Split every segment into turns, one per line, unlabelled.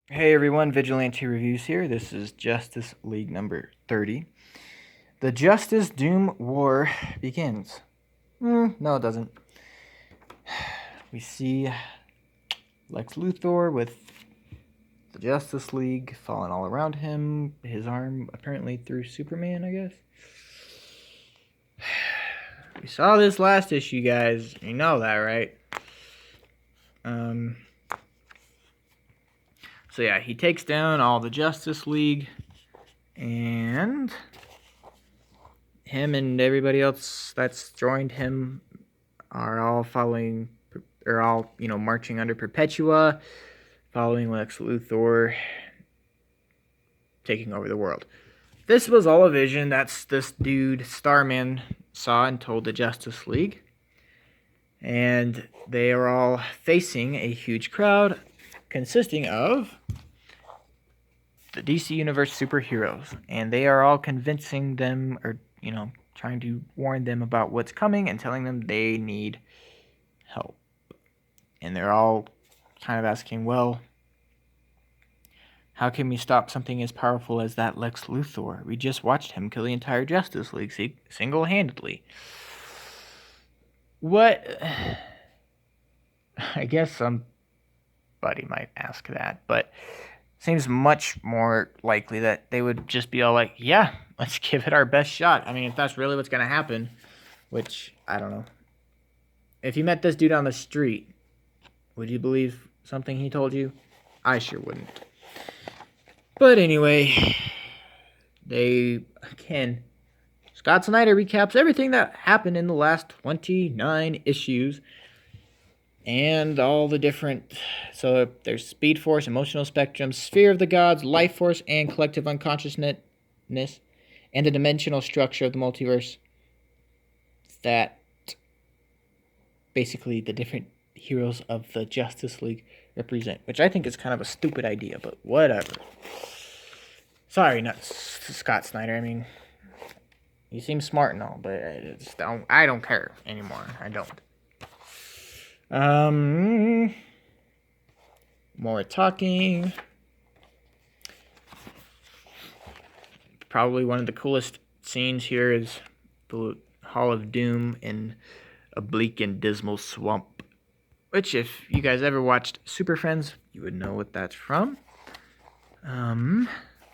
Hey everyone, Vigilante Reviews here. This is Justice League number 30. The Justice Doom War begins. No, it doesn't. We see Lex Luthor with the Justice League falling all around him. His arm apparently through Superman, I guess. We saw this last issue, guys. You know that, right? So yeah, he takes down all the Justice League, and him and everybody else that's joined him are all marching under Perpetua, following Lex Luthor, taking over the world. This was all a vision that's this dude, Starman, saw and told the Justice League. And they are all facing a huge crowd consisting of the DC Universe superheroes. And they are all convincing them, or, trying to warn them about what's coming and telling them they need help. And they're all kind of asking, well, how can we stop something as powerful as that Lex Luthor? We just watched him kill the entire Justice League single-handedly. What? I guess somebody might ask that, but seems much more likely that they would just be all like, yeah, let's give it our best shot. I mean, if that's really what's going to happen, which, I don't know. If you met this dude on the street, would you believe something he told you? I sure wouldn't. But anyway, Scott Snyder recaps everything that happened in the last 29 issues and all the different. So there's Speed Force, Emotional Spectrum, Sphere of the Gods, Life Force, and Collective Unconsciousness, and the dimensional structure of the multiverse that basically the different heroes of the Justice League represent, which I think is kind of a stupid idea, but whatever. Sorry, not Scott Snyder. I mean, you seem smart and all, but I don't care anymore. I don't. More talking. Probably one of the coolest scenes here is the Hall of Doom in a bleak and dismal swamp. Which, if you guys ever watched Super Friends, you would know what that's from.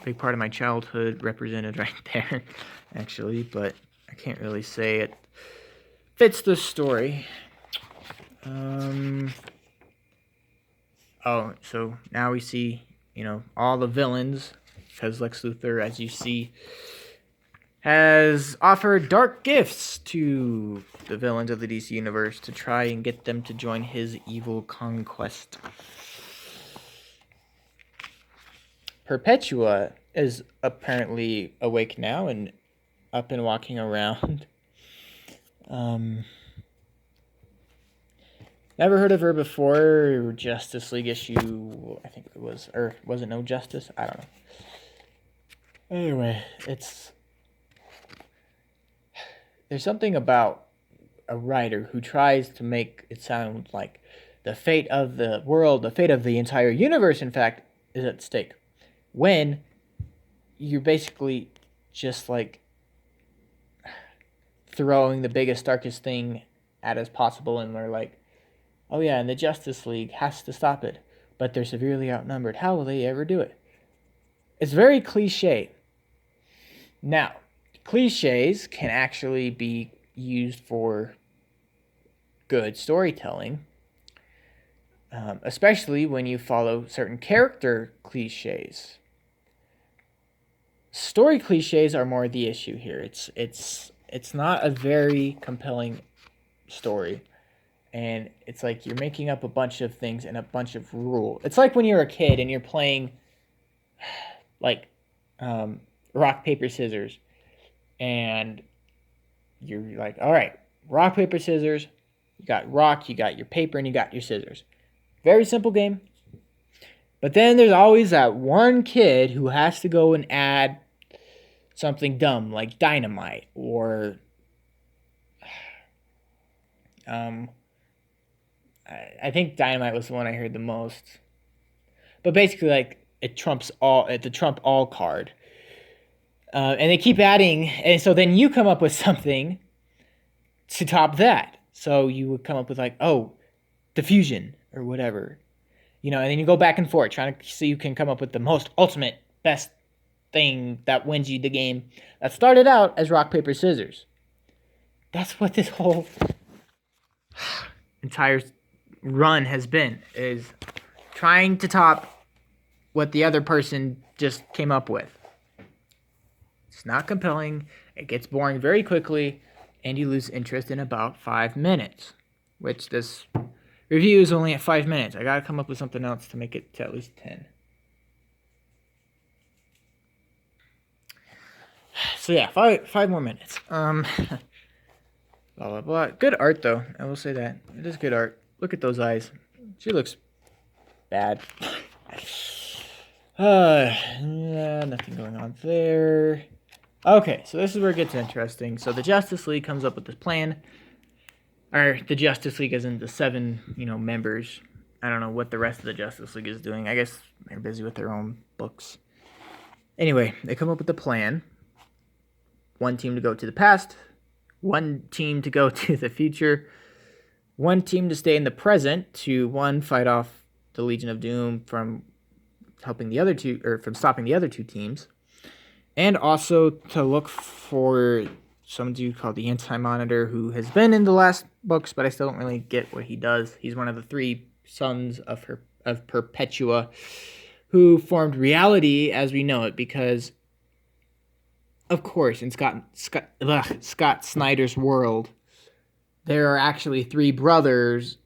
Big part of my childhood represented right there, actually, but I can't really say it fits the story. So now we see, all the villains, because Lex Luthor, as you see, has offered dark gifts to the villains of the DC Universe to try and get them to join his evil conquest. Perpetua is apparently awake now and up and walking around. Never heard of her before. Justice League issue, I think it was, or was it No Justice? I don't know. Anyway, there's something about a writer who tries to make it sound like the fate of the world, the fate of the entire universe, in fact, is at stake. When you're basically just like throwing the biggest, darkest thing at us possible, and we're like, oh yeah, and the Justice League has to stop it, but they're severely outnumbered. How will they ever do it? It's very cliche. Now, cliches can actually be used for good storytelling, especially when you follow certain character cliches. Story cliches are more the issue here. It's not a very compelling story, and it's like you're making up a bunch of things and a bunch of rules. It's like when you're a kid and you're playing like rock paper scissors, and you're like, all right, rock paper scissors. You got rock, you got your paper, and you got your scissors. Very simple game. But then there's always that one kid who has to go and add something dumb like dynamite or I think dynamite was the one I heard the most. but basically like it trumps all at the Trump all card. And they keep adding, and so then you come up with something to top that. So you would come up with like, oh, diffusion or whatever, and then you go back and forth trying to see you can come up with the most ultimate best thing that wins you the game. That started out as rock paper scissors. That's what this whole entire run has been, is trying to top what the other person just came up with. It's not compelling. It gets boring very quickly, and you lose interest in about 5 minutes, which this review is only at 5 minutes. I gotta come up with something else to make it to at least 10. So yeah, five more minutes. Blah blah blah. Good art though. I will say that it is good art. Look at those eyes. She looks bad. Nothing going on there. Okay, so this is where it gets interesting. So the Justice League comes up with this plan. Or the Justice League isn't the 7, members. I don't know what the rest of the Justice League is doing. I guess they're busy with their own books. Anyway, they come up with a plan. One team to go to the past. One team to go to the future. One team to stay in the present to, one, fight off the Legion of Doom from helping the other two, or from stopping the other two teams. And also to look for some dude called the Anti-Monitor, who has been in the last books, but I still don't really get what he does. He's one of the 3 sons of Perpetua, who formed reality as we know it, because, of course, in Scott Snyder's world, there are actually 3 brothers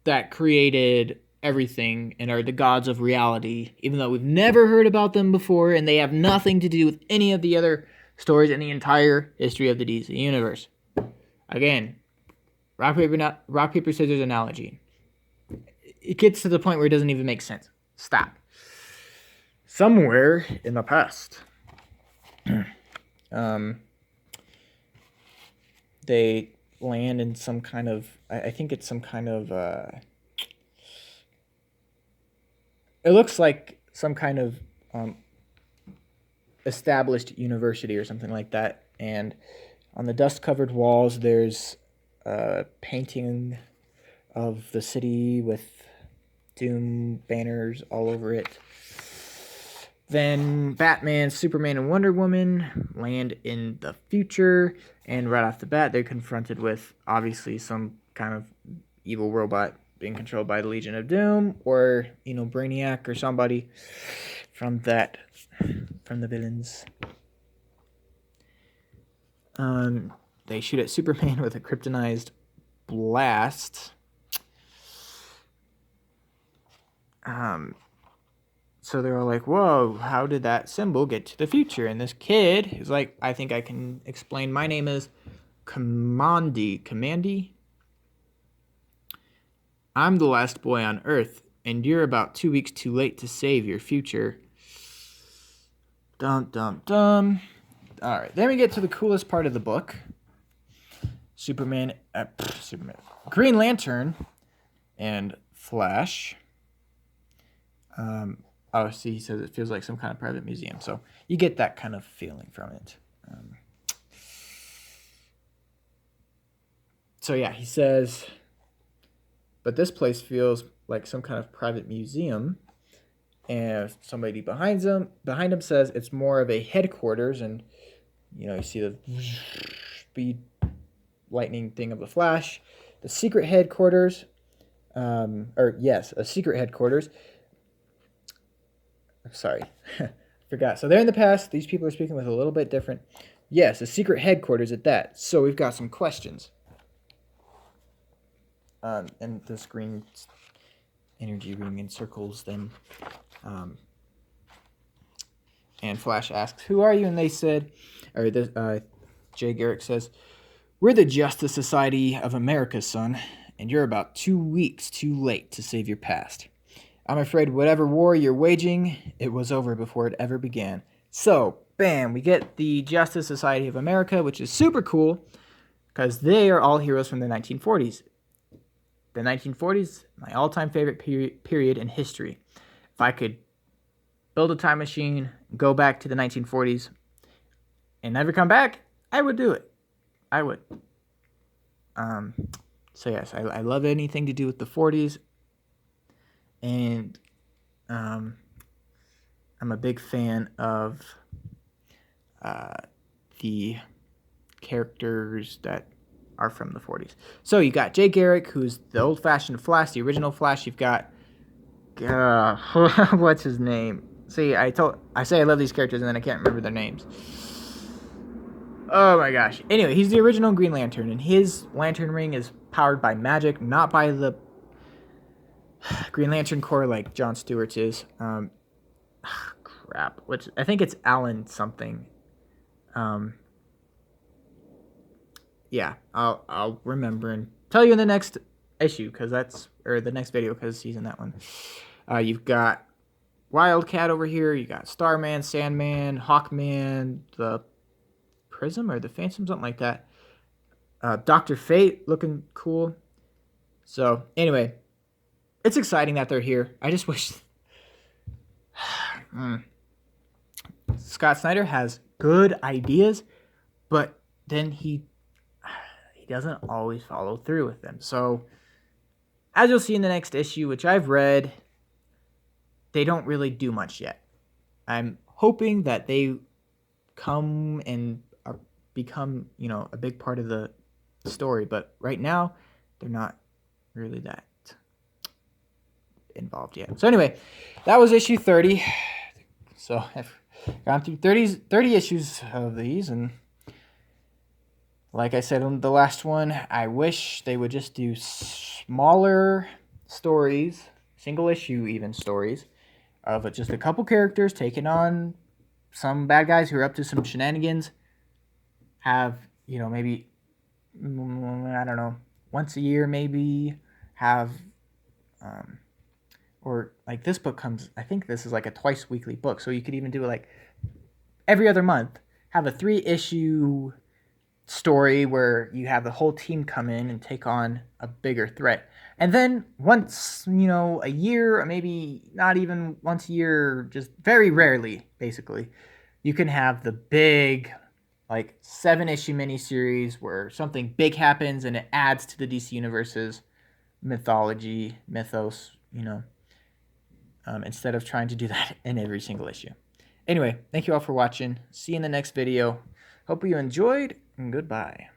that created everything and are the gods of reality, even though we've never heard about them before, and they have nothing to do with any of the other stories in the entire history of the DC universe. Again, rock paper scissors analogy. It gets to the point where it doesn't even make sense. Stop. Somewhere in the past, they land in some kind of, I think it's some kind of, it looks like some kind of established university or something like that. And on the dust-covered walls, there's a painting of the city with Doom banners all over it. Then Batman, Superman, and Wonder Woman land in the future. And right off the bat, they're confronted with, obviously, some kind of evil robot being controlled by the Legion of Doom, or, Brainiac or somebody from the villains. They shoot at Superman with a kryptonized blast. So they're all like, whoa, how did that symbol get to the future? And this kid is like, I think I can explain. My name is Commandy. I'm the last boy on Earth, and you're about 2 weeks too late to save your future. Dum, dum, dum. All right, then we get to the coolest part of the book. Superman, Green Lantern, and Flash. See, he says it feels like some kind of private museum, so you get that kind of feeling from it. So yeah, he says, but this place feels like some kind of private museum. And somebody behind him says it's more of a headquarters, and you see the speed lightning thing of the Flash. The secret headquarters, a secret headquarters. Sorry, forgot. So they're in the past. These people are speaking with a little bit different. Yes, a secret headquarters at that. So we've got some questions. And the screen energy ring encircles them. And Flash asks, "Who are you?" And they said, Jay Garrick says, "We're the Justice Society of America, son, and you're about 2 weeks too late to save your past. I'm afraid whatever war you're waging, it was over before it ever began." So, bam, we get the Justice Society of America, which is super cool, because they are all heroes from the 1940s. The 1940s, my all-time favorite period in history. If I could build a time machine, go back to the 1940s, and never come back, I would do it. I would. So yes, I love anything to do with the 40s, and I'm a big fan of the characters that are from the 40s. So you got Jay Garrick, who's the old-fashioned Flash, the original Flash. You've got what's his name? See, I say I love these characters and then I can't remember their names. Oh my gosh. Anyway, he's the original Green Lantern, and his lantern ring is powered by magic, not by the Green Lantern Corps like John Stewart's is. Crap. Which I think it's Alan something. Yeah, I'll remember and tell you in the next issue the next video because he's in that one. You've got Wildcat over here. You got Starman, Sandman, Hawkman, the Prism or the Phantom, something like that. Dr. Fate looking cool. So anyway, it's exciting that they're here. I just wish Scott Snyder has good ideas, but then he doesn't always follow through with them. So as you'll see in the next issue, which I've read, they don't really do much yet. I'm hoping that they come and become, a big part of the story, but right now they're not really that involved yet. So anyway, that was issue 30. So I've gone through 30 issues of these, and like I said on the last one, I wish they would just do smaller stories, single issue even stories, of just a couple characters taking on some bad guys who are up to some shenanigans. Have, maybe, I don't know, once a year maybe, have, or like this book comes, I think this is like a twice weekly book, so you could even do it like every other month, have a 3-issue story where you have the whole team come in and take on a bigger threat. And then once, a year, or maybe not even once a year, just very rarely, basically, you can have the big, like, 7-issue miniseries where something big happens and it adds to the DC Universe's mythos, instead of trying to do that in every single issue. Anyway, thank you all for watching. See you in the next video. Hope you enjoyed, and goodbye.